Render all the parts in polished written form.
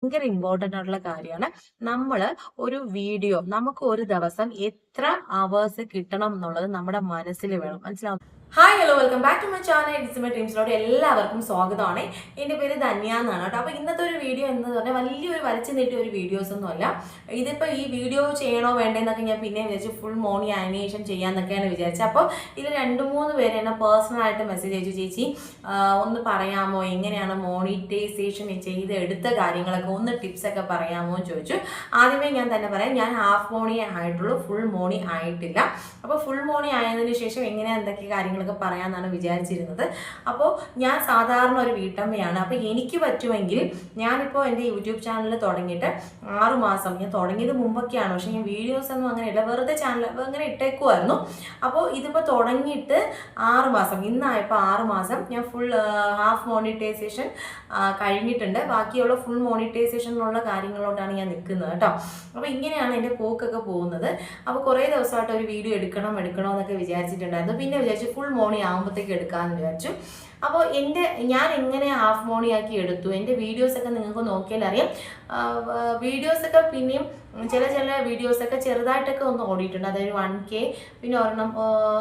ഭയങ്കര ഇമ്പോർട്ടന്റ് ആയിട്ടുള്ള കാര്യമാണ്. നമ്മൾ ഒരു വീഡിയോ നമുക്ക് ഒരു ദിവസം എത്ര അവേഴ്സ് കിട്ടണം എന്നുള്ളത് നമ്മുടെ മനസ്സിൽ വേണം. മനസ്സിലാവും. Hi hello welcome back to my channel it's my ഡ്രീംസിലോട്ട് എല്ലാവർക്കും സ്വാഗതമാണ്. എൻ്റെ പേര് ധന്യ എന്നാണ് കേട്ടോ. അപ്പോൾ ഇന്നത്തെ ഒരു വീഡിയോ എന്ന് പറഞ്ഞാൽ വലിയൊരു വരച്ച് നീട്ടിയ ഒരു വീഡിയോസ് ഒന്നും അല്ല. ഇതിപ്പോൾ ഈ വീഡിയോ ചെയ്യണോ വേണ്ടതെന്നൊക്കെ ഞാൻ പിന്നെ വിചാരിച്ചു ഫുൾ മോർണിംഗ് ആനിമേഷൻ ചെയ്യാമെന്നൊക്കെയാണ് വിചാരിച്ചത്. അപ്പോൾ ഇതിൽ 2-3 പേര് എന്നെ പേഴ്സണലായിട്ട് മെസ്സേജ് അയച്ചു, ചേച്ചി ഒന്ന് പറയാമോ, എങ്ങനെയാണ് മോണിറ്റൈസേഷൻ ചെയ്ത് എടുത്ത കാര്യങ്ങളൊക്കെ ഒന്ന് ടിപ്സൊക്കെ പറയാമോ എന്ന് ചോദിച്ചു. ആദ്യമേ ഞാൻ തന്നെ പറയാം, ഞാൻ ഹാഫ് മോണി ആയിട്ടുള്ളൂ, ഫുൾ മോണി ആയിട്ടില്ല. അപ്പോൾ ഫുൾ മോണി ആയതിനു ശേഷം എങ്ങനെയാണ് എന്തൊക്കെ കാര്യങ്ങളൊക്കെ പറയാമെന്നാണ് വിചാരിച്ചിരുന്നത്. അപ്പോൾ ഞാൻ സാധാരണ ഒരു വീട്ടമ്മയാണ്. അപ്പോൾ എനിക്ക് പറ്റുമെങ്കിൽ ഞാനിപ്പോൾ എൻ്റെ യൂട്യൂബ് ചാനൽ തുടങ്ങിയിട്ട് 6 മാസം, ഞാൻ തുടങ്ങിയത് മുമ്പൊക്കെയാണ്, പക്ഷേ ഞാൻ വീഡിയോസ് ഒന്നും അങ്ങനെയില്ല, വെറുതെ ചാനൽ അങ്ങനെ ഇട്ടേക്കുമായിരുന്നു. അപ്പോൾ ഇതിപ്പോൾ തുടങ്ങിയിട്ട് 6 മാസം, ഇന്നായപ്പോൾ 6 മാസം ഞാൻ ഫുൾ ഹാഫ് മോണിറ്റൈസേഷൻ കഴിഞ്ഞിട്ടുണ്ട്. ബാക്കിയുള്ള ഫുൾ മോണിറ്റൈസേഷനുള്ള കാര്യങ്ങളോട്ടാണ് ഞാൻ നിൽക്കുന്നത് കേട്ടോ. അപ്പോൾ ഇങ്ങനെയാണ് എൻ്റെ പോക്കൊക്കെ പോകുന്നത്. അപ്പോൾ കുറേ ദിവസമായിട്ട് ഒരു വീഡിയോ എടുക്കണോ എന്നൊക്കെ വിചാരിച്ചിട്ടുണ്ടായിരുന്നു. പിന്നെ വിചാരിച്ചു ഫുൾ മോണി ആകുമ്പോഴത്തേക്ക് എടുക്കാമെന്ന് വിചാരിച്ചു. അപ്പോൾ ഞാൻ എങ്ങനെ ഹാഫ് മോണി ആക്കി എടുത്തു, എൻ്റെ വീഡിയോസൊക്കെ നിങ്ങൾക്ക് നോക്കിയാൽ അറിയാം. വീഡിയോസൊക്കെ പിന്നെയും ചില വീഡിയോസൊക്കെ ചെറുതായിട്ടൊക്കെ ഒന്ന് ഓടിയിട്ടുണ്ട്. അതായത് 1K, പിന്നെ ഒരെണ്ണം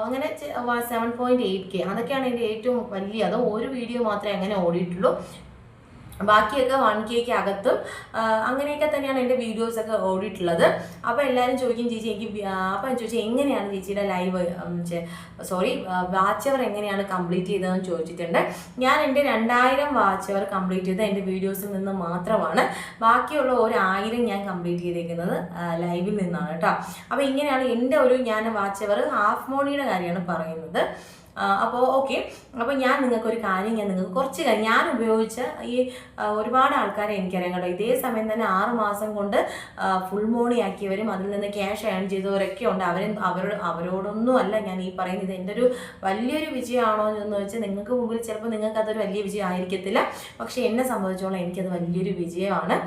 അങ്ങനെ 7.8K, അതൊക്കെയാണ് എൻ്റെ ഏറ്റവും വലിയ. അത് ഒരു വീഡിയോ മാത്രമേ അങ്ങനെ ഓടിയിട്ടുള്ളൂ. ബാക്കിയൊക്കെ 1Kക്ക് അകത്തും അങ്ങനെയൊക്കെ തന്നെയാണ് എൻ്റെ വീഡിയോസൊക്കെ ഓടിയിട്ടുള്ളത്. അപ്പോൾ എല്ലാവരും ചോദിക്കും, ചേച്ചി എനിക്ക് അപ്പം ചോദിച്ചാൽ എങ്ങനെയാണ് ചേച്ചിയുടെ ലൈവ് വാച്ച് അവർ എങ്ങനെയാണ് കംപ്ലീറ്റ് ചെയ്തതെന്ന് ചോദിച്ചിട്ടുണ്ട്. ഞാൻ എൻ്റെ 2000 വാച്ച് അവർ കംപ്ലീറ്റ് ചെയ്തത് എൻ്റെ വീഡിയോസിൽ നിന്ന് മാത്രമാണ്. ബാക്കിയുള്ള 1000 ഞാൻ കംപ്ലീറ്റ് ചെയ്തേക്കുന്നത് ലൈവിൽ നിന്നാണ് കേട്ടോ. അപ്പോൾ ഇങ്ങനെയാണ് എൻ്റെ ഞാൻ വാച്ച് അവർ ഹാഫ് മോണിയുടെ കാര്യമാണ് പറയുന്നത്. അപ്പോൾ ഓക്കെ. അപ്പോൾ ഞാൻ നിങ്ങൾക്ക് കുറച്ച് കാര്യം ഞാൻ ഉപയോഗിച്ച ഈ ഒരുപാട് ആൾക്കാരെ എനിക്കറിയാം കേട്ടോ. ഇതേ സമയം തന്നെ 6 മാസം കൊണ്ട് ഫുൾ മോണി ആക്കിയവരും അതിൽ നിന്ന് ക്യാഷ് ഏൺ ചെയ്തവരൊക്കെ ഉണ്ട്. അവരോടൊന്നും അല്ല ഞാൻ ഈ പറയുന്നത്. എൻ്റെ ഒരു വലിയൊരു വിജയമാണോ എന്ന് വെച്ചാൽ നിങ്ങൾക്ക് മുമ്പിൽ ചിലപ്പോൾ നിങ്ങൾക്ക് അതൊരു വലിയ വിജയം ആയിരിക്കത്തില്ല, പക്ഷേ എന്നെ സംബന്ധിച്ചോളം എനിക്കത് വലിയൊരു വിജയമാണ്.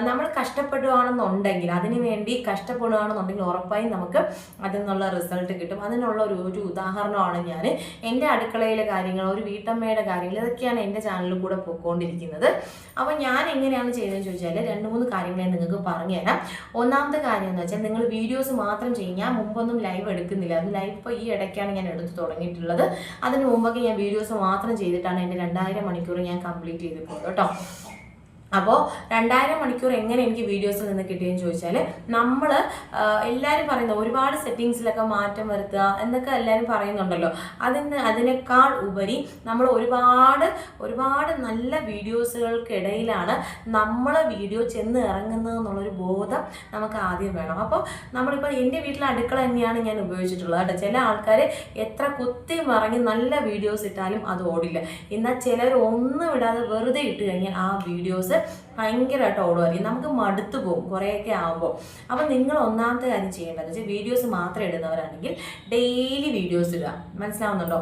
നമ്മൾ കഷ്ടപ്പെടുകയാണെന്നുണ്ടെങ്കിൽ, അതിനുവേണ്ടി കഷ്ടപ്പെടുകയാണെന്നുണ്ടെങ്കിൽ ഉറപ്പായും നമുക്ക് അതിൽ നിന്നുള്ള റിസൾട്ട് കിട്ടും. അതിനുള്ള ഒരു ഉദാഹരണമാണ് ഞാൻ. എൻ്റെ അടുക്കളയിലെ കാര്യങ്ങൾ, ഒരു വീട്ടമ്മയുടെ കാര്യങ്ങൾ, ഇതൊക്കെയാണ് എൻ്റെ ചാനലിൽ കൂടെ പോയിക്കൊണ്ടിരിക്കുന്നത്. അപ്പോൾ ഞാൻ എങ്ങനെയാണ് ചെയ്തതെന്ന് ചോദിച്ചാൽ 2-3 കാര്യങ്ങൾ ഞാൻ നിങ്ങൾക്ക് പറഞ്ഞുതരാം. ഒന്നാമത്തെ കാര്യം എന്ന് വെച്ചാൽ, നിങ്ങൾ വീഡിയോസ് മാത്രം ചെയ്യും. ഞാൻ മുമ്പൊന്നും ലൈവ് എടുക്കുന്നില്ല. അത് ലൈവ് ഇപ്പോൾ ഈ ഇടയ്ക്കാണ് ഞാൻ എടുത്ത് തുടങ്ങിയിട്ടുള്ളത്. അതിന് മുമ്പൊക്കെ ഞാൻ വീഡിയോസ് മാത്രം ചെയ്തിട്ടാണ് എൻ്റെ 2000 മണിക്കൂർ ഞാൻ കംപ്ലീറ്റ് ചെയ്തിട്ടുള്ളത് കേട്ടോ. അപ്പോൾ 2000 മണിക്കൂർ എങ്ങനെ എനിക്ക് വീഡിയോസിൽ നിന്ന് കിട്ടിയെന്ന് ചോദിച്ചാൽ, നമ്മൾ എല്ലാവരും പറയുന്ന ഒരുപാട് സെറ്റിങ്സിലൊക്കെ മാറ്റം വരുത്തുക എന്നൊക്കെ എല്ലാവരും പറയുന്നുണ്ടല്ലോ. അതിനേക്കാൾ ഉപരി നമ്മൾ ഒരുപാട് നല്ല വീഡിയോസുകൾക്കിടയിലാണ് നമ്മൾ വീഡിയോ ചെന്ന് ഇറങ്ങുന്നത് എന്നുള്ളൊരു ബോധം നമുക്ക് ആദ്യം വേണം. അപ്പോൾ നമ്മളിപ്പോൾ എൻ്റെ വീട്ടിലെ അടുക്കള തന്നെയാണ് ഞാൻ ഉപയോഗിച്ചിട്ടുള്ളത് കേട്ടോ. ചില ആൾക്കാർ എത്ര കുത്തി മറങ്ങി നല്ല വീഡിയോസ് ഇട്ടാലും അത് ഓടില്ല. എന്നാൽ ചിലർ ഒന്നും ഇടാതെ വെറുതെ ഇട്ട് കഴിഞ്ഞാൽ ആ വീഡിയോസ് ഭയങ്കരമായിട്ട് ഓടുമായിരിക്കും. നമുക്ക് മടുത്തു പോകും കുറേയൊക്കെ ആകുമ്പോൾ. അപ്പം നിങ്ങൾ ഒന്നാമത്തെ കാര്യം ചെയ്യേണ്ടത് വെച്ചാൽ, വീഡിയോസ് മാത്രം ഇടുന്നവരാണെങ്കിൽ ഡെയിലി വീഡിയോസ് ഇടുക. മനസ്സിലാവുന്നുണ്ടോ?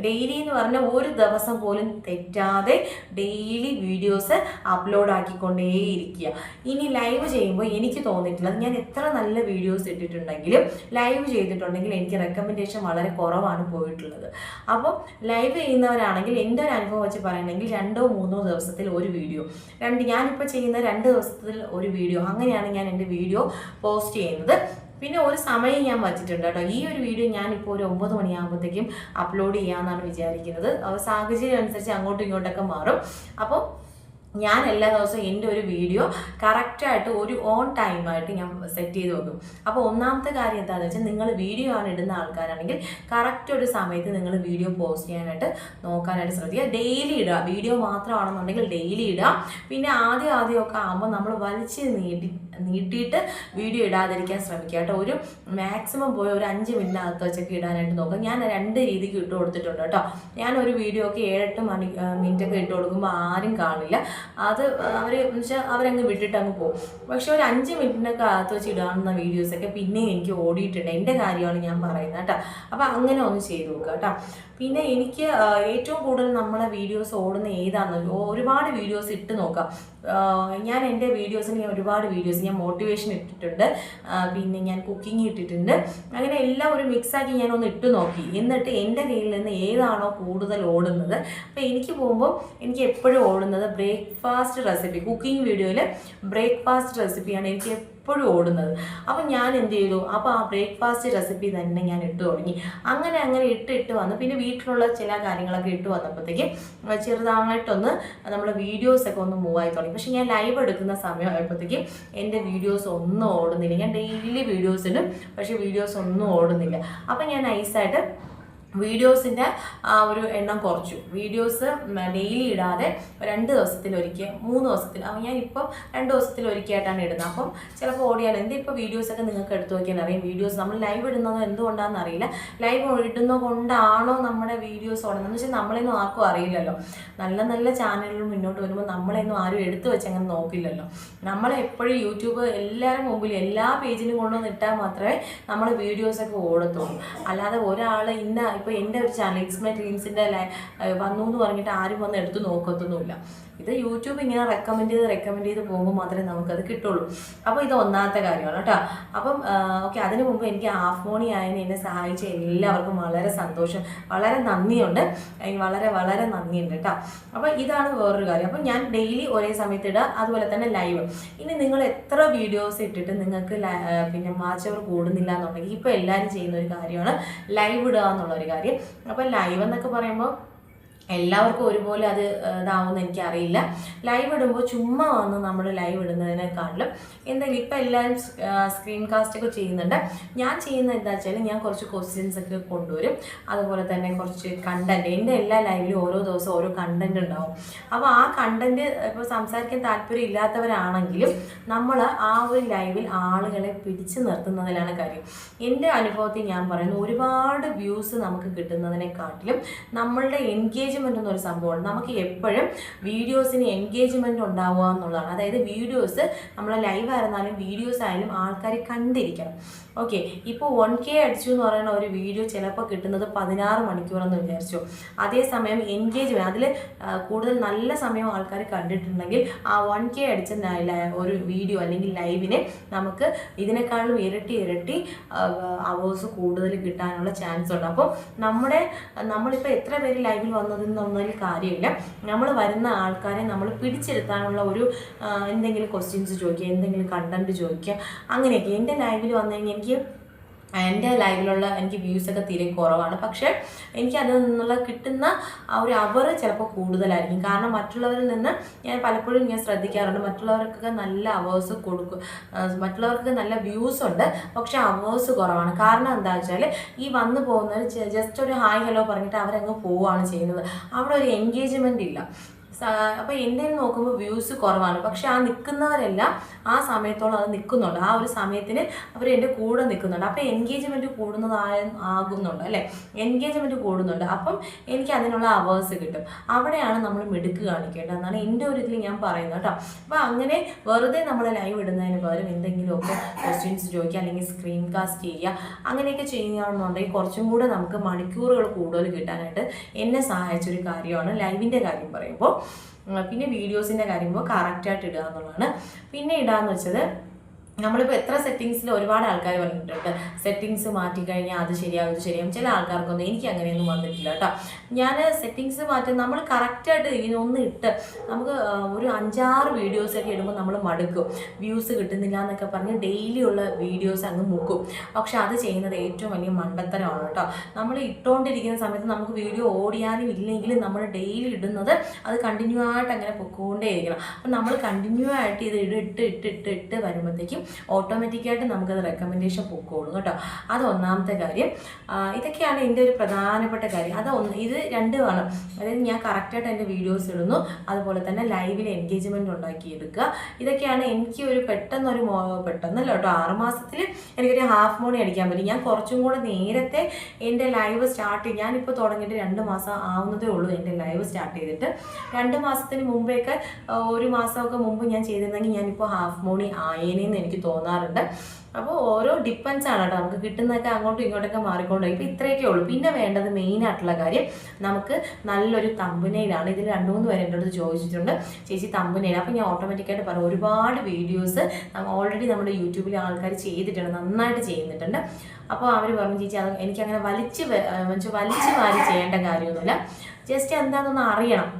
ഡെയിലി എന്ന് പറഞ്ഞാൽ ഒരു ദിവസം പോലും തെറ്റാതെ ഡെയിലി വീഡിയോസ് അപ്ലോഡ് ആക്കിക്കൊണ്ടേയിരിക്കുക. ഇനി ലൈവ് ചെയ്യുമ്പോൾ എനിക്ക് തോന്നിയിട്ടുള്ളത്, ഞാൻ എത്ര നല്ല വീഡിയോസ് ഇട്ടിട്ടുണ്ടെങ്കിലും ലൈവ് ചെയ്തിട്ടുണ്ടെങ്കിൽ എനിക്ക് റെക്കമെൻഡേഷൻ വളരെ കുറവാണ് പോയിട്ടുള്ളത്. അപ്പോൾ ലൈവ് ചെയ്യുന്നവരാണെങ്കിൽ എൻ്റെ ഒരു അനുഭവം വെച്ച് പറയണമെങ്കിൽ 2-3 ദിവസത്തിൽ ഒരു വീഡിയോ, ഞാനിപ്പോൾ ചെയ്യുന്ന 2 ദിവസത്തിൽ ഒരു വീഡിയോ, അങ്ങനെയാണ് ഞാൻ എൻ്റെ വീഡിയോ പോസ്റ്റ് ചെയ്യുന്നത്. പിന്നെ ഒരു സമയം ഞാൻ വച്ചിട്ടുണ്ട് കേട്ടോ. ഈ ഒരു വീഡിയോ ഞാനിപ്പോൾ ഒരു 9 മണിയാകുമ്പോഴത്തേക്കും അപ്ലോഡ് ചെയ്യാമെന്നാണ് വിചാരിക്കുന്നത്. സാഹചര്യം അനുസരിച്ച് അങ്ങോട്ടും ഇങ്ങോട്ടൊക്കെ മാറും. അപ്പോൾ ഞാൻ എല്ലാ ദിവസവും എൻ്റെ ഒരു വീഡിയോ കറക്റ്റായിട്ട് ഒരു ഓൺ ടൈമായിട്ട് ഞാൻ സെറ്റ് ചെയ്ത് വെക്കും. അപ്പോൾ ഒന്നാമത്തെ കാര്യം എന്താണെന്ന് വെച്ചാൽ, നിങ്ങൾ വീഡിയോ ആണ് ഇടുന്ന ആൾക്കാരാണെങ്കിൽ കറക്റ്റ് ഒരു സമയത്ത് നിങ്ങൾ വീഡിയോ പോസ്റ്റ് ചെയ്യാനായിട്ട് നോക്കാനായിട്ട് ശ്രദ്ധിക്കുക. ഡെയിലി ഇടുക. വീഡിയോ മാത്രമാണെന്നുണ്ടെങ്കിൽ ഡെയിലി ഇടുക. പിന്നെ ആദ്യമൊക്കെ ആകുമ്പോൾ നമ്മൾ വലിച്ച് നീട്ടിയിട്ട് വീഡിയോ ഇടാതിരിക്കാൻ ശ്രമിക്കുക കേട്ടോ. ഒരു മാക്സിമം പോയി ഒരു 5 മിനിറ്റിനകത്ത് വെച്ചൊക്കെ ഇടാനായിട്ട് നോക്കുക. ഞാൻ 2 രീതിക്ക് ഇട്ട് കൊടുത്തിട്ടുണ്ട് കേട്ടോ. ഞാനൊരു വീഡിയോ ഒക്കെ 7-8 മിനിറ്റൊക്കെ ഇട്ട് കൊടുക്കുമ്പോൾ ആരും കാണില്ല. അത് അവരങ്ങ് വിട്ടിട്ട് അങ്ങ് പോകും. പക്ഷെ ഒരു 5 മിനിറ്റിനൊക്കെ അകത്ത് വെച്ച് ഇടാവുന്ന വീഡിയോസൊക്കെ പിന്നെയും എനിക്ക് ഓടിയിട്ടുണ്ട്. എൻ്റെ കാര്യമാണ് ഞാൻ പറയുന്നത് കേട്ടോ. അപ്പോൾ അങ്ങനെ ഒന്ന് ചെയ്ത് നോക്കുക കേട്ടോ. പിന്നെ എനിക്ക് ഏറ്റവും കൂടുതൽ നമ്മളെ വീഡിയോസ് ഓടുന്ന ഏതാണെന്ന് ഒരുപാട് വീഡിയോസ് ഇട്ട് നോക്കാം. ഞാൻ എൻ്റെ വീഡിയോസിന് ഞാൻ ഒരുപാട് വീഡിയോസ് ഞാൻ മോട്ടിവേഷൻ ഇട്ടിട്ടുണ്ട്, പിന്നെ ഞാൻ കുക്കിംഗ് ഇട്ടിട്ടുണ്ട്. അങ്ങനെ എല്ലാം ഒരു മിക്സാക്കി ഞാനൊന്ന് ഇട്ട് നോക്കി. എന്നിട്ട് എൻ്റെ കയ്യിൽ നിന്ന് ഏതാണോ കൂടുതൽ ഓടുന്നത്, അപ്പോൾ എനിക്ക് പോകുമ്പോൾ എനിക്ക് എപ്പോഴും ഓടുന്നത് ബ്രേക്ക്ഫാസ്റ്റ് റെസിപ്പി, കുക്കിംഗ് വീഡിയോയിൽ ബ്രേക്ക്ഫാസ്റ്റ് റെസിപ്പിയാണ് എനിക്ക് എപ്പോഴും ഓടുന്നത്. അപ്പം ഞാൻ എന്ത് ചെയ്തു, അപ്പോൾ ആ ബ്രേക്ക്ഫാസ്റ്റ് റെസിപ്പി തന്നെ ഞാൻ ഇട്ട് തുടങ്ങി. അങ്ങനെ ഇട്ട് വന്നു. പിന്നെ വീട്ടിലുള്ള ചില കാര്യങ്ങളൊക്കെ ഇട്ട് വന്നപ്പോഴത്തേക്കും ചെറുതായിട്ടൊന്ന് നമ്മുടെ വീഡിയോസൊക്കെ ഒന്ന് മൂവ് ആയി തുടങ്ങി. പക്ഷേ ഞാൻ ലൈവ് എടുക്കുന്ന സമയമായപ്പോഴത്തേക്കും എൻ്റെ വീഡിയോസ് ഒന്നും ഓടുന്നില്ല. ഞാൻ ഡെയിലി വീഡിയോസിനും പക്ഷേ വീഡിയോസ് ഒന്നും ഓടുന്നില്ല. അപ്പം ഞാൻ നൈസായിട്ട് വീഡിയോസിൻ്റെ ആ ഒരു എണ്ണം കുറച്ചു. വീഡിയോസ് ഡെയിലി ഇടാതെ 2 ദിവസത്തിലൊരിക്കൽ 3 ദിവസത്തിൽ, ഞാനിപ്പം 2 ദിവസത്തിലൊരിക്കലായിട്ടാണ് ഇടുന്നത്. അപ്പം ചിലപ്പോൾ ഓടിയാൽ ഇപ്പോൾ വീഡിയോസൊക്കെ നിങ്ങൾക്ക് എടുത്തു നോക്കിയാൽ അറിയാം. വീഡിയോസ് നമ്മൾ ലൈവ് ഇടുന്നത് എന്തുകൊണ്ടാണെന്ന് അറിയില്ല. ലൈവ് ഇടുന്നത് കൊണ്ടാണോ നമ്മുടെ വീഡിയോസ് ഓടുന്നത് എന്ന് വെച്ചാൽ നമ്മളെയൊന്നും ആർക്കും അറിയില്ലല്ലോ. നല്ല ചാനലുകൾ മുന്നോട്ട് വരുമ്പോൾ നമ്മളെയൊന്നും ആരും എടുത്തു വെച്ച് അങ്ങനെ നോക്കില്ലല്ലോ. നമ്മളെപ്പോഴും യൂട്യൂബ് എല്ലാവരും മുമ്പിൽ എല്ലാ പേജിലും കൊണ്ടുവന്ന് ഇട്ടാൽ മാത്രമേ നമ്മൾ വീഡിയോസൊക്കെ ഓടത്തുള്ളൂ. അല്ലാതെ ഒരാൾ ഇപ്പോൾ എൻ്റെ ഒരു ചാനൽ എക്സ്മൈ ഡ്രീംസിൻ്റെ വന്നു എന്ന് പറഞ്ഞിട്ട് ആരും വന്ന് എടുത്ത് നോക്കത്തൊന്നുമില്ല. ഇത് യൂട്യൂബ് ഇങ്ങനെ റെക്കമെൻഡ് ചെയ്ത് പോകുമ്പോൾ മാത്രമേ നമുക്കത് കിട്ടുള്ളൂ. അപ്പോൾ ഇത് ഒന്നാമത്തെ കാര്യമാണ് കേട്ടോ. അപ്പം ഓക്കെ, അതിനു മുമ്പ് എനിക്ക് ഹാഫ് മോണി ആയതിന് എന്നെ സഹായിച്ച എല്ലാവർക്കും വളരെ സന്തോഷം, വളരെ നന്ദിയുണ്ട്. വളരെ നന്ദിയുണ്ട് കേട്ടോ. അപ്പോൾ ഇതാണ് വേറൊരു കാര്യം. അപ്പം ഞാൻ ഡെയിലി ഒരേ സമയത്ത് ഇടുക, അതുപോലെ തന്നെ ലൈവ്. ഇനി നിങ്ങൾ എത്ര വീഡിയോസ് ഇട്ടിട്ട് നിങ്ങൾക്ക് പിന്നെ വാച്ച് അവർ കൂടുന്നില്ല എന്നുണ്ടെങ്കിൽ ഇപ്പോൾ എല്ലാവരും ചെയ്യുന്ന ഒരു കാര്യമാണ് ലൈവ് ഇടുക എന്നുള്ളൊരു കാര്യം. അപ്പോൾ ലൈവ് എന്നൊക്കെ പറയുമ്പോൾ എല്ലാവർക്കും ഒരുപോലെ അത് ഇതാവുമെന്ന് എനിക്കറിയില്ല. ലൈവ് ഇടുമ്പോൾ ചുമ്മാ വന്ന് നമ്മൾ ലൈവ് ഇടുന്നതിനേക്കാളും എന്തെങ്കിലും ഇപ്പം എല്ലാവരും സ്ക്രീൻ കാസ്റ്റൊക്കെ ചെയ്യുന്നുണ്ട്. ഞാൻ ചെയ്യുന്നത് എന്താ വെച്ചാൽ ഞാൻ കുറച്ച് ക്വസ്റ്റ്യൻസ് ഒക്കെ കൊണ്ടുവരും, അതുപോലെ തന്നെ കുറച്ച് കണ്ടൻറ്റ്. എൻ്റെ എല്ലാ ലൈവിലും ഓരോ ദിവസം ഓരോ കണ്ടൻറ്റ് ഉണ്ടാവും. അപ്പോൾ ആ കണ്ടൻറ്റ് ഇപ്പോൾ സംസാരിക്കാൻ താല്പര്യം ഇല്ലാത്തവരാണെങ്കിലും നമ്മൾ ആ ഒരു ലൈവിൽ ആളുകളെ പിടിച്ചു നിർത്തുന്നതിലാണ് കാര്യം. എൻ്റെ അനുഭവത്തിൽ ഞാൻ പറയുന്നു, ഒരുപാട് വ്യൂസ് നമുക്ക് കിട്ടുന്നതിനെക്കാട്ടിലും നമ്മളുടെ എൻഗേജ്മെൻറ്റ് എന്നൊരു സംഭവമാണ്. നമുക്ക് എപ്പോഴും വീഡിയോസിന് എൻഗേജ്മെൻറ്റ് ഉണ്ടാവുക എന്നുള്ളതാണ്. അതായത് വീഡിയോസ് നമ്മൾ ലൈവ് ആയിരുന്നാലും വീഡിയോസ് ആയാലും ആൾക്കാർ കണ്ടിരിക്കണം. ഓക്കെ, ഇപ്പോൾ 1K അടിച്ചു എന്ന് പറയുന്ന ഒരു വീഡിയോ ചിലപ്പോൾ കിട്ടുന്നത് 16 മണിക്കൂറെന്ന് വിചാരിച്ചു. അതേസമയം എൻഗേജ്മെൻറ്റ് അതിൽ കൂടുതൽ നല്ല സമയം ആൾക്കാർ കണ്ടിട്ടുണ്ടെങ്കിൽ ആ 1K അടിച്ച ഒരു വീഡിയോ അല്ലെങ്കിൽ ലൈവിന് നമുക്ക് ഇതിനേക്കാളും ഇരട്ടി അവേഴ്സ് കൂടുതൽ കിട്ടാനുള്ള ചാൻസ് ഉണ്ട്. അപ്പോൾ നമ്മളിപ്പോൾ എത്ര പേര് ലൈവിൽ വന്നതെന്നൊന്നൊരു കാര്യമില്ല. നമ്മൾ വരുന്ന ആൾക്കാരെ നമ്മൾ പിടിച്ചെടുത്താനുള്ള ഒരു എന്തെങ്കിലും ക്വസ്റ്റ്യൻസ് ചോദിക്കുക, എന്തെങ്കിലും കണ്ടൻറ്റ് ചോദിക്കുക, അങ്ങനെയൊക്കെ. എൻ്റെ ലൈവിൽ വന്നു കഴിഞ്ഞാൽ എൻ്റെ ലൈവിലുള്ള എനിക്ക് വ്യൂസൊക്കെ തീരെ കുറവാണ്. പക്ഷേ എനിക്ക് അതിൽ നിന്നുള്ള കിട്ടുന്ന ആ ഒരു അവർ ചിലപ്പോൾ കൂടുതലായിരിക്കും. കാരണം മറ്റുള്ളവരിൽ നിന്ന് ഞാൻ പലപ്പോഴും ശ്രദ്ധിക്കാറുണ്ട്, മറ്റുള്ളവർക്കൊക്കെ നല്ല അവേഴ്സ് കൊടുക്കും, മറ്റുള്ളവർക്കൊക്കെ നല്ല വ്യൂസ് ഉണ്ട്, പക്ഷേ അവേഴ്സ് കുറവാണ്. കാരണം എന്താ വെച്ചാൽ ഈ വന്നു പോകുന്നവർ ജസ്റ്റ് ഒരു ഹായ് ഹലോ പറഞ്ഞിട്ട് അവരങ്ങ് പോവുകയാണ് ചെയ്യുന്നത്. അവിടെ ഒരു എൻഗേജ്മെൻ്റ് ഇല്ല. അപ്പോൾ എൻ്റെ നോക്കുമ്പോൾ വ്യൂസ് കുറവാണ്. പക്ഷെ ആ നിൽക്കുന്നവരെല്ലാം ആ സമയത്തോളം അത് നിൽക്കുന്നുണ്ട്. ആ ഒരു സമയത്തിന് അവർ എൻ്റെ കൂടെ നിൽക്കുന്നുണ്ട്. അപ്പോൾ എൻഗേജ്മെൻറ്റ് ആകുന്നുണ്ട് അല്ലേ, എൻഗേജ്മെൻറ്റ് കൂടുന്നുണ്ട്. അപ്പം എനിക്ക് അതിനുള്ള അവേഴ്സ് കിട്ടും. അവിടെയാണ് നമ്മൾ മിടുക്ക് കാണിക്കേണ്ടത് എന്നാണ് എൻ്റെ ഒരു ഇതിൽ ഞാൻ പറയുന്നത് കേട്ടോ. അപ്പോൾ അങ്ങനെ വെറുതെ നമ്മൾ ലൈവ് ഇടുന്നതിന് പകരം എന്തെങ്കിലുമൊക്കെ ക്വസ്റ്റ്യൻസ് ചോദിക്കുക, അല്ലെങ്കിൽ സ്ക്രീൻ കാസ്റ്റ് ചെയ്യുക, അങ്ങനെയൊക്കെ ചെയ്യുകയാണെന്നുണ്ടെങ്കിൽ കുറച്ചും കൂടെ നമുക്ക് മണിക്കൂറുകൾ കൂടുതൽ കിട്ടാനായിട്ട് എന്നെ സഹായിച്ചൊരു കാര്യമാണ് ലൈവിൻ്റെ കാര്യം പറയുമ്പോൾ. പിന്നെ വീഡിയോസിൻ്റെ കാര്യം കറക്റ്റായിട്ട് ഇടുക എന്നുള്ളതാണ്. പിന്നെ ഇടാന്ന് വെച്ചത് നമ്മളിപ്പോൾ എത്ര സെറ്റിങ്സിൽ ഒരുപാട് ആൾക്കാർ പറഞ്ഞിട്ടുണ്ട് സെറ്റിങ്സ് മാറ്റിക്കഴിഞ്ഞാൽ അത് ശരിയാവും ഇത് ശരിയാവും. ചില ആൾക്കാർക്കൊന്നും എനിക്ക് അങ്ങനെയൊന്നും വന്നിട്ടില്ല കേട്ടോ. ഞാൻ സെറ്റിങ്സ് മാറ്റും, നമ്മൾ കറക്റ്റായിട്ട് ഇങ്ങനെ ഒന്ന് ഇട്ട് നമുക്ക് ഒരു 5-6 വീഡിയോസൊക്കെ ഇടുമ്പോൾ നമ്മൾ മടുക്കും, വ്യൂസ് കിട്ടുന്നില്ല എന്നൊക്കെ പറഞ്ഞ് ഡെയിലിയുള്ള വീഡിയോസ് അങ്ങ് മുക്കും. പക്ഷെ അത് ചെയ്യുന്നത് ഏറ്റവും വലിയ മണ്ടത്തരമാണ് കേട്ടോ. നമ്മൾ ഇട്ടുകൊണ്ടിരിക്കുന്ന സമയത്ത് നമുക്ക് വീഡിയോ ഓടിയാലും ഇല്ലെങ്കിലും നമ്മൾ ഡെയിലി ഇടുന്നത് അത് കണ്ടിന്യൂ ആയിട്ട് അങ്ങനെ പൊക്കോണ്ടേയിരിക്കണം. അപ്പം നമ്മൾ കണ്ടിന്യൂ ആയിട്ട് ഇത് ഇട്ട് വരുമ്പോഴത്തേക്കും ഓട്ടോമാറ്റിക്കായിട്ട് നമുക്കത് റെക്കമെൻഡേഷൻ പൊക്കോളും കേട്ടോ. അത് ഒന്നാമത്തെ കാര്യം. ഇതൊക്കെയാണ് എൻ്റെ ഒരു പ്രധാനപ്പെട്ട കാര്യം. ഇത് രണ്ടുമാണ്. അതായത് ഞാൻ കറക്റ്റായിട്ട് എൻ്റെ വീഡിയോസ് ഇടുന്നു, അതുപോലെ തന്നെ ലൈവിൽ എൻഗേജ്മെൻറ്റ് ഉണ്ടാക്കിയെടുക്കുക. ഇതൊക്കെയാണ് എനിക്ക് ഒരു പെട്ടെന്നല്ല കേട്ടോ, 6 മാസത്തിൽ എനിക്കൊരു ഹാഫ് മോണി അടിക്കാൻ പറ്റും. ഞാൻ കുറച്ചും കൂടെ നേരത്തെ എൻ്റെ ലൈവ് സ്റ്റാർട്ട് ഞാനിപ്പോൾ തുടങ്ങിയിട്ട് 2 മാസം ആവുന്നതേ ഉള്ളൂ എൻ്റെ ലൈവ് സ്റ്റാർട്ട് ചെയ്തിട്ട്. 2 മാസത്തിന് മുമ്പേയൊക്കെ 1 മാസമൊക്കെ മുമ്പ് ഞാൻ ചെയ്തിരുന്നെങ്കിൽ ഞാനിപ്പോൾ ഹാഫ് മോണി ആയേനെന്ന് എനിക്ക് എനിക്ക് തോന്നാറുണ്ട്. അപ്പോൾ ഓരോ ഡിപ്പെൻസ് ആണ് കേട്ടോ, നമുക്ക് കിട്ടുന്നതൊക്കെ അങ്ങോട്ടും ഇങ്ങോട്ടൊക്കെ മാറിക്കൊണ്ടു. ഇപ്പം ഇത്രയൊക്കെ ഉള്ളൂ. പിന്നെ വേണ്ടത് മെയിൻ ആയിട്ടുള്ള കാര്യം നമുക്ക് നല്ലൊരു തമ്പനെയിലാണ്. ഇതിൽ 2-3 പേര് എൻ്റെ അടുത്ത് ചോദിച്ചിട്ടുണ്ട്, ചേച്ചി തമ്പനെയിൽ. അപ്പം ഞാൻ ഓട്ടോമാറ്റിക്കായിട്ട് പറയാം, ഒരുപാട് വീഡിയോസ് ഓൾറെഡി നമ്മുടെ യൂട്യൂബിൽ ആൾക്കാർ ചെയ്തിട്ടുണ്ട്, നന്നായിട്ട് ചെയ്യുന്നിട്ടുണ്ട്. അപ്പോൾ അവർ പറഞ്ഞു, ചേച്ചി അത് എനിക്കങ്ങനെ വലിച്ച് വാരി ചെയ്യേണ്ട കാര്യമൊന്നുമില്ല, ജസ്റ്റ് എന്താണെന്നൊന്ന് അറിയണം,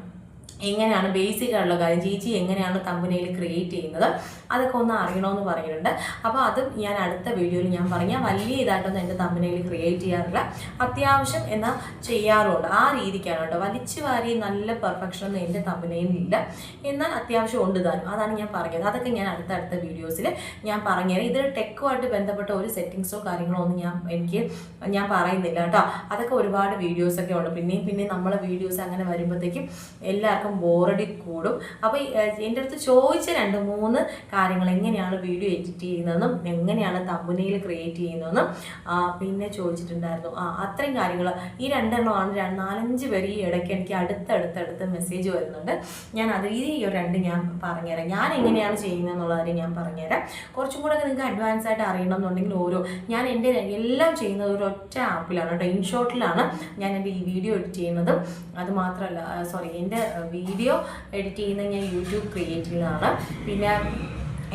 എങ്ങനെയാണ് ബേസിക് ആയിട്ടുള്ള കാര്യം, ചേച്ചി എങ്ങനെയാണ് തമ്പനെയിൽ ക്രിയേറ്റ് ചെയ്യുന്നത്, അതൊക്കെ ഒന്ന് അറിയണമെന്ന് പറഞ്ഞിട്ടുണ്ട്. അപ്പോൾ അതും ഞാൻ അടുത്ത വീഡിയോയിൽ ഞാൻ പറഞ്ഞാൽ, വലിയ ഇതായിട്ടൊന്നും എൻ്റെ തമ്പനെയിൽ ക്രിയേറ്റ് ചെയ്യാറില്ല, അത്യാവശ്യം എന്നാൽ ചെയ്യാറുണ്ട്. ആ രീതിക്കാണ് കേട്ടോ, വലിച്ചു വാരി നല്ല പെർഫെക്ഷൻ ഒന്നും എൻ്റെ തമ്പനെയിലില്ല, എന്നാൽ അത്യാവശ്യം ഉണ്ട് താനും. അതാണ് ഞാൻ പറഞ്ഞത്. അതൊക്കെ ഞാൻ അടുത്ത വീഡിയോസിൽ ഞാൻ പറഞ്ഞുതരാം. ഇത് ടെക്കുമായിട്ട് ബന്ധപ്പെട്ട ഒരു സെറ്റിങ്സോ കാര്യങ്ങളോ ഒന്നും ഞാൻ പറയുന്നില്ല കേട്ടോ. അതൊക്കെ ഒരുപാട് വീഡിയോസൊക്കെ ഉണ്ട്. പിന്നെയും നമ്മളെ വീഡിയോസ് അങ്ങനെ വരുമ്പോഴത്തേക്കും എല്ലാവർക്കും ബോറടി കൂടും. അപ്പോൾ എൻ്റെ അടുത്ത് ചോദിച്ച 2-3 കാര്യങ്ങൾ, എങ്ങനെയാണ് വീഡിയോ എഡിറ്റ് ചെയ്യുന്നതെന്നും എങ്ങനെയാണ് തമ്പനെയിൽ ക്രിയേറ്റ് ചെയ്യുന്നതെന്നും പിന്നെ ചോദിച്ചിട്ടുണ്ടായിരുന്നു. അത്രയും കാര്യങ്ങൾ. ഈ 2 എണ്ണമാണ് 4-5 പേര് ഈ ഇടയ്ക്ക് എനിക്ക് അടുത്തടുത്ത് മെസ്സേജ് വരുന്നുണ്ട്. ഞാൻ ഈ 2 ഞാൻ പറഞ്ഞുതരാം, ഞാൻ എങ്ങനെയാണ് ചെയ്യുന്നതെന്നുള്ളതിന് ഞാൻ പറഞ്ഞുതരാം. കുറച്ചും കൂടെ നിങ്ങൾക്ക് അഡ്വാൻസ് ആയിട്ട് അറിയണം എന്നുണ്ടെങ്കിൽ ഞാൻ എൻ്റെ എല്ലാം ചെയ്യുന്നത് ഒരു ഒറ്റ ആപ്പിലാണ് കേട്ടോ, ഇൻഷോട്ടിലാണ് ഞാൻ എൻ്റെ ഈ വീഡിയോ എഡിറ്റ് ചെയ്യുന്നതും. അത് മാത്രമല്ല, എൻ്റെ വീഡിയോ എഡിറ്റ് ചെയ്യുന്നത് ഞാൻ യൂട്യൂബ് ക്രിയേറ്റീവിലാണ്. പിന്നെ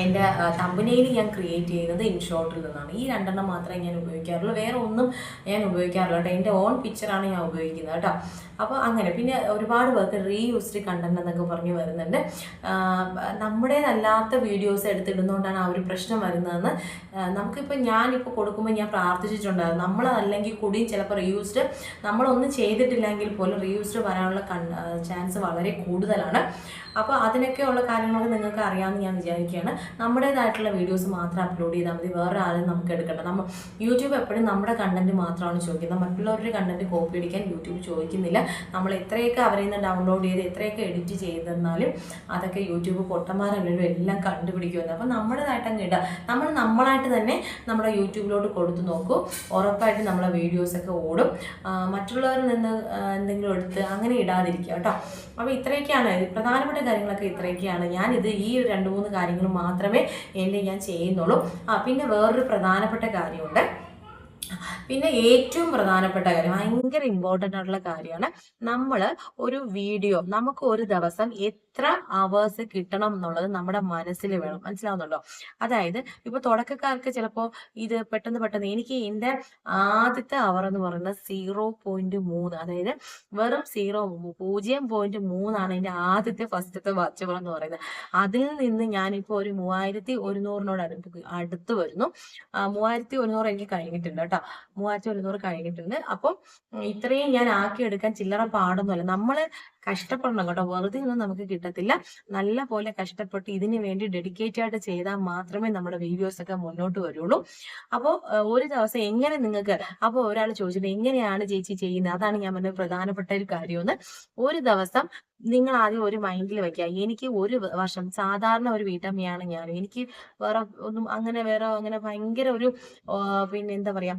എൻ്റെ തമ്പനെയിൽ ഞാൻ ക്രിയേറ്റ് ചെയ്യുന്നത് ഇൻഷോട്ടിൽ നിന്നാണ്. ഈ 2 മാത്രമേ ഞാൻ ഉപയോഗിക്കാറുള്ളൂ, വേറെ ഒന്നും ഞാൻ ഉപയോഗിക്കാറില്ല കേട്ടോ. എൻ്റെ ഓൺ പിക്ചറാണ് ഞാൻ ഉപയോഗിക്കുന്നത് കേട്ടോ. അപ്പോൾ അങ്ങനെ. പിന്നെ ഒരുപാട് പേർക്ക് റീയൂസ്ഡ് കണ്ടന്റ് എന്നൊക്കെ പറഞ്ഞ് വരുന്നുണ്ട്. നമ്മുടേതല്ലാത്ത വീഡിയോസ് എടുത്തിടുന്നതുകൊണ്ടാണ് ആ ഒരു പ്രശ്നം വരുന്നതെന്ന്. നമുക്കിപ്പോൾ ഞാനിപ്പോൾ കൊടുക്കുമ്പോൾ ഞാൻ പ്രാർത്ഥിച്ചിട്ടുണ്ടായിരുന്നു, നമ്മളല്ലെങ്കിൽ കൂടിയും ചിലപ്പോൾ റീയൂസ്ഡ്, നമ്മളൊന്നും ചെയ്തിട്ടില്ലെങ്കിൽ പോലും റീയൂസ്ഡ് വരാനുള്ള ചാൻസ് വളരെ കൂടുതലാണ്. അപ്പോൾ അതിനൊക്കെയുള്ള കാര്യങ്ങളൊക്കെ നിങ്ങൾക്ക് അറിയാമെന്ന് ഞാൻ വിചാരിക്കുകയാണ്. നമ്മുടേതായിട്ടുള്ള വീഡിയോസ് മാത്രം അപ്ലോഡ് ചെയ്താൽ മതി, വേറെ ആരും നമുക്ക് എടുക്കണ്ട. യൂട്യൂബ് എപ്പോഴും നമ്മുടെ കണ്ടന്റ് മാത്രമാണ് ചോദിക്കുന്നത്, മറ്റുള്ളവരുടെ കണ്ടന്റ് കോപ്പി അടിക്കാൻ യൂട്യൂബ് ചോദിക്കുന്നില്ല. നമ്മൾ എത്രയൊക്കെ അവരിൽ നിന്ന് ഡൗൺലോഡ് ചെയ്ത് എത്രയൊക്കെ എഡിറ്റ് ചെയ്തെന്നാലും അതൊക്കെ യൂട്യൂബ് പൊട്ടന്മാരല്ലല്ലോ എല്ലാം കണ്ടുപിടിക്കുമെന്ന്. അപ്പോൾ നമ്മുടേതായിട്ട് അങ്ങ് ഇടുക, നമ്മളായിട്ട് തന്നെ നമ്മുടെ യൂട്യൂബിലോട്ട് കൊടുത്തു നോക്കൂ, ഉറപ്പായിട്ട് നമ്മളെ വീഡിയോസൊക്കെ ഓടും. മറ്റുള്ളവരിൽ നിന്ന് എന്തെങ്കിലും എടുത്ത് അങ്ങനെ ഇടാതിരിക്കുക കേട്ടോ. അപ്പോൾ ഇത്രയൊക്കെയാണ് പ്രധാനപ്പെട്ട കാര്യങ്ങളൊക്കെ, ഇത്രയൊക്കെയാണ്. ഞാനിത് ഈ 2-3 കാര്യങ്ങൾ മാത്രമേ ഞാൻ ചെയ്യുന്നുള്ളൂ. പിന്നെ വേറൊരു പ്രധാനപ്പെട്ട കാര്യമുണ്ട്. പിന്നെ ഏറ്റവും പ്രധാനപ്പെട്ട കാര്യം, ഭയങ്കര ഇമ്പോർട്ടൻ്റ് ആയിട്ടുള്ള കാര്യമാണ്, നമ്മൾ ഒരു വീഡിയോ നമുക്ക് ഒരു ദിവസം എത്ര അവേഴ്സ് കിട്ടണം എന്നുള്ളത് നമ്മുടെ മനസ്സിൽ വേണം. മനസ്സിലാവുന്നുണ്ടോ? അതായത് ഇപ്പോൾ തുടക്കക്കാർക്ക് ചിലപ്പോൾ ഇത് പെട്ടെന്ന് എനിക്ക് എൻ്റെ ആദ്യത്തെ അവർ എന്ന് പറയുന്നത് 0.3, അതായത് വെറും 0.3 എൻ്റെ ആദ്യത്തെ ഫസ്റ്റത്തെ വാച്ച് അവർ എന്ന് പറയുന്നത്. അതിൽ നിന്ന് ഞാനിപ്പോൾ ഒരു 3100 അടുത്ത് വരുന്നു. 3100 എനിക്ക് കഴിഞ്ഞിട്ടുണ്ട് കേട്ടോ, 3100 കഴിഞ്ഞിട്ടുണ്ട്. അപ്പം ഇത്രയും ഞാൻ ആക്കിയെടുക്കാൻ ചില്ലറ പാടൊന്നുമല്ല. നമ്മൾ കഷ്ടപ്പെടണം കേട്ടോ, വെറുതെ ഒന്നും നമുക്ക് കിട്ടത്തില്ല. നല്ല പോലെ കഷ്ടപ്പെട്ട് ഇതിനു വേണ്ടി ഡെഡിക്കേറ്റ് ആയിട്ട് ചെയ്താൽ മാത്രമേ നമ്മുടെ വീഡിയോസ് ഒക്കെ മുന്നോട്ട് വരുള്ളൂ. അപ്പോൾ ഒരു ദിവസം എങ്ങനെ നിങ്ങൾക്ക്, അപ്പോൾ ഒരാൾ ചോദിച്ചിട്ട് എങ്ങനെയാണ് ചേച്ചി ചെയ്യുന്നത്, അതാണ് ഞാൻ പറഞ്ഞ പ്രധാനപ്പെട്ട ഒരു കാര്യമെന്ന്. ഒരു ദിവസം നിങ്ങൾ ആദ്യം ഒരു മൈൻഡിൽ വെക്കുക, എനിക്ക് ഒരു വർഷം, സാധാരണ ഒരു വീട്ടമ്മയാണ് ഞാൻ, എനിക്ക് വേറെ ഒന്നും അങ്ങനെ ഭയങ്കര ഒരു പിന്നെ എന്താ പറയാ,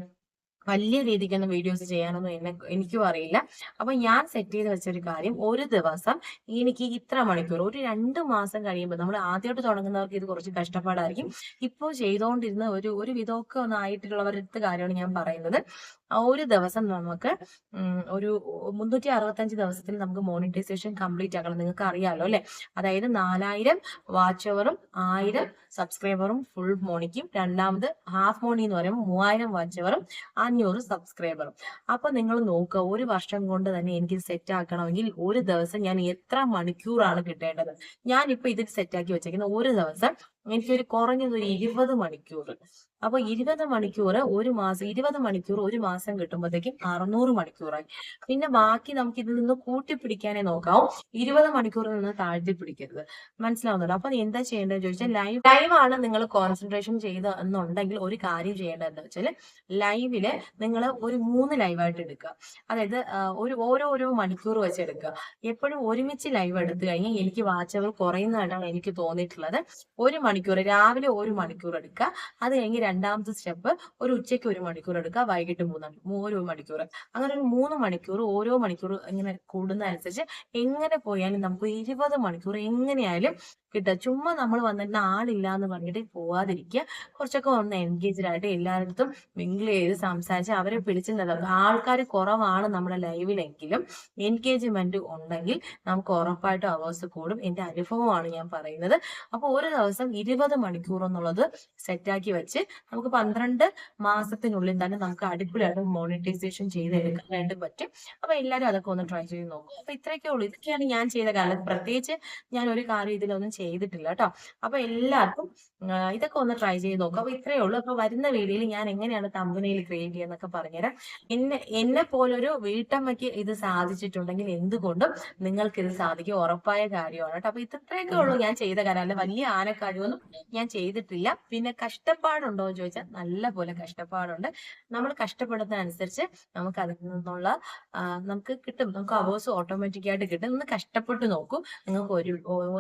വലിയ രീതിക്കൊന്നും വീഡിയോസ് ചെയ്യാനൊന്നും എനിക്കും അറിയില്ല. അപ്പൊ ഞാൻ സെറ്റ് ചെയ്ത് വെച്ചൊരു കാര്യം, ഒരു ദിവസം എനിക്ക് ഇത്ര മണിക്കൂർ, ഒരു 2 മാസം കഴിയുമ്പോൾ, നമ്മൾ ആദ്യമായിട്ട് തുടങ്ങുന്നവർക്ക് ഇത് കുറച്ച് കഷ്ടപ്പാടായിരിക്കും. ഇപ്പോൾ ചെയ്തുകൊണ്ടിരുന്ന ഒരു വിധമൊക്കെ ആയിട്ടുള്ളവരുടെ കാര്യമാണ് ഞാൻ പറയുന്നത്. ഒരു ദിവസം നമുക്ക് ഒരു 365 ദിവസത്തിൽ നമുക്ക് മോണിറ്റൈസേഷൻ കംപ്ലീറ്റ് ആക്കണം. നിങ്ങൾക്ക് അറിയാലോ അല്ലെ? അതായത് 4000 വാച്ച് അവറും 1000 സബ്സ്ക്രൈബറും ഫുൾ മോണിക്കും, രണ്ടാമത് ഹാഫ് മോണി എന്ന് പറയുമ്പോൾ 3000 വാച്ച് അവറും 500 സബ്സ്ക്രൈബറും. അപ്പൊ നിങ്ങൾ നോക്കുക, ഒരു വർഷം കൊണ്ട് തന്നെ എനിക്ക് സെറ്റ് ആക്കണമെങ്കിൽ ഒരു ദിവസം ഞാൻ എത്ര മണിക്കൂറാണ് കിട്ടേണ്ടത്. ഞാനിപ്പോ ഇതിൽ സെറ്റാക്കി വെച്ചേക്കുന്ന ഒരു ദിവസം എനിക്കൊരു കുറഞ്ഞത് ഒരു 20 മണിക്കൂർ. അപ്പൊ 20 മണിക്കൂർ ഒരു മാസം, 20 മണിക്കൂർ ഒരു മാസം കിട്ടുമ്പോഴത്തേക്കും 600 മണിക്കൂറായി. പിന്നെ ബാക്കി നമുക്ക് ഇതിൽ നിന്ന് കൂട്ടിപ്പിടിക്കാനേ നോക്കാവും, 20 മണിക്കൂറിൽ നിന്ന് താഴ്ത്തി പിടിക്കരുത്. മനസ്സിലാവുന്നുണ്ടോ? അപ്പൊ എന്താ ചെയ്യേണ്ടതെന്ന് ചോദിച്ചാൽ, ലൈവാണ് നിങ്ങൾ കോൺസെൻട്രേഷൻ ചെയ്ത് എന്നുണ്ടെങ്കിൽ ഒരു കാര്യം ചെയ്യേണ്ടതെന്ന് വെച്ചാൽ, ലൈവില് നിങ്ങൾ ഒരു 3 ലൈവായിട്ട് എടുക്കുക. അതായത് ഓരോ മണിക്കൂർ വെച്ച് എടുക്കുക. എപ്പോഴും ഒരുമിച്ച് ലൈവ് എടുത്തു കഴിഞ്ഞാൽ എനിക്ക് വാച്ച് അവർ കുറയുന്നതായിട്ടാണ് എനിക്ക് തോന്നിയിട്ടുള്ളത്. ഒരു മണിക്കൂർ രാവിലെ 1 മണിക്കൂർ എടുക്കുക. അത് കഴിഞ്ഞ് രണ്ടാമത്തെ സ്റ്റെപ്പ് ഒരു ഉച്ചയ്ക്ക് 1 മണിക്കൂർ എടുക്കുക, വൈകിട്ട് 1 മണിക്കൂർ. അങ്ങനെ ഒരു 3 മണിക്കൂർ ഓരോ മണിക്കൂർ ഇങ്ങനെ കൂടുന്നതനുസരിച്ച് എങ്ങനെ പോയാലും നമുക്ക് 20 മണിക്കൂർ എങ്ങനെയായാലും കിട്ടുക. ചുമ്മാ നമ്മൾ വന്നിട്ട് ആളില്ല എന്ന് പറഞ്ഞിട്ട് പോവാതിരിക്കുക. കുറച്ചൊക്കെ ഒന്ന് എൻഗേജ്ഡ് ആയിട്ട് എല്ലായിടത്തും മിങ്കിൾ ചെയ്ത് സംസാരിച്ച് അവരെ പിടിച്ചു നിർത്തുക. ആൾക്കാർ കുറവാണ് നമ്മുടെ ലൈവിലെങ്കിലും എൻഗേജ്മെന്റ് ഉണ്ടെങ്കിൽ നമുക്ക് ഉറപ്പായിട്ടും അവേഴ്സ് കൂടും. എന്റെ അനുഭവമാണ് ഞാൻ പറയുന്നത്. അപ്പോൾ ഒരു ദിവസം 20 മണിക്കൂർ എന്നുള്ളത് സെറ്റാക്കി വെച്ച് നമുക്ക് 12 മാസത്തിനുള്ളിൽ തന്നെ നമുക്ക് അടിപൊളിയായിട്ട് മോണിറ്റൈസേഷൻ ചെയ്തെടുക്കാനായിട്ട് പറ്റും. അപ്പൊ എല്ലാവരും അതൊക്കെ ഒന്ന് ട്രൈ ചെയ്ത് നോക്കും. അപ്പൊ ഇത്രയൊക്കെ ഉള്ളൂ. ഇതൊക്കെയാണ് ഞാൻ ചെയ്ത കാലം. പ്രത്യേകിച്ച് ഞാൻ ഒരു കാര്യം ഇതിലൊന്നും ചെയ്തിട്ടില്ല കേട്ടോ. അപ്പൊ എല്ലാവർക്കും ഇതൊക്കെ ഒന്ന് ട്രൈ ചെയ്ത് നോക്കും. അപ്പൊ ഇത്രയേ ഉള്ളൂ. അപ്പൊ വരുന്ന വീഡിയോയിൽ ഞാൻ എങ്ങനെയാണ് തമ്പനെയിൽ ക്രിയേറ്റ് ചെയ്യുന്നൊക്കെ പറഞ്ഞുതരാം. എന്നെ പോലൊരു വീട്ടമ്മയ്ക്ക് ഇത് സാധിച്ചിട്ടുണ്ടെങ്കിൽ എന്തുകൊണ്ടും നിങ്ങൾക്ക് ഇത് സാധിക്കും. ഉറപ്പായ കാര്യമാണ് കേട്ടോ. അപ്പൊ ഇത്രയൊക്കെ ഉള്ളൂ ഞാൻ ചെയ്ത കാര്യം. അല്ല വലിയ ആനക്കാര്യമൊന്നും ഞാൻ ചെയ്തിട്ടില്ല. പിന്നെ കഷ്ടപ്പാടുണ്ടോ എന്ന് ചോദിച്ചാൽ നല്ല പോലെ കഷ്ടപ്പാടുണ്ട്. നമ്മൾ കഷ്ടപ്പെടുന്നതനുസരിച്ച് നമുക്ക് അതിൽ നിന്നുള്ള നമുക്ക് കിട്ടും. നമുക്ക് അവേഴ്സ് ഓട്ടോമാറ്റിക്കായിട്ട് കിട്ടും. ഒന്ന് കഷ്ടപ്പെട്ട് നോക്കൂ, നിങ്ങൾക്ക്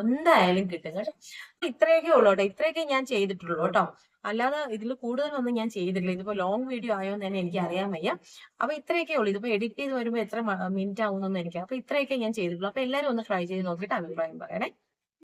എന്തായാലും കിട്ടും കേട്ടോ. ഇത്രയൊക്കെ ഉള്ളൂ കേട്ടോ. ഇത്രയൊക്കെ ഞാൻ ചെയ്തിട്ടുള്ളൂ കേട്ടോ. അല്ലാതെ ഇതിൽ കൂടുതലൊന്നും ഞാൻ ചെയ്തിട്ടില്ല. ഇതിപ്പോ ലോങ് വീഡിയോ ആയോ എന്ന് തന്നെ എനിക്ക് അറിയാൻ വയ്യ. അപ്പൊ ഇത്രയൊക്കെ ഉള്ളൂ. ഇതിപ്പോ എഡിറ്റ് ചെയ്ത് വരുമ്പോൾ എത്ര മിനിറ്റ് ആവുമെന്നൊന്നും എനിക്ക്. അപ്പൊ ഇത്രയൊക്കെ ഞാൻ ചെയ്തിട്ടുള്ളൂ. അപ്പൊ എല്ലാവരും ഒന്ന് ട്രൈ ചെയ്ത് നോക്കിയിട്ട് അഭിപ്രായം പറയണേ.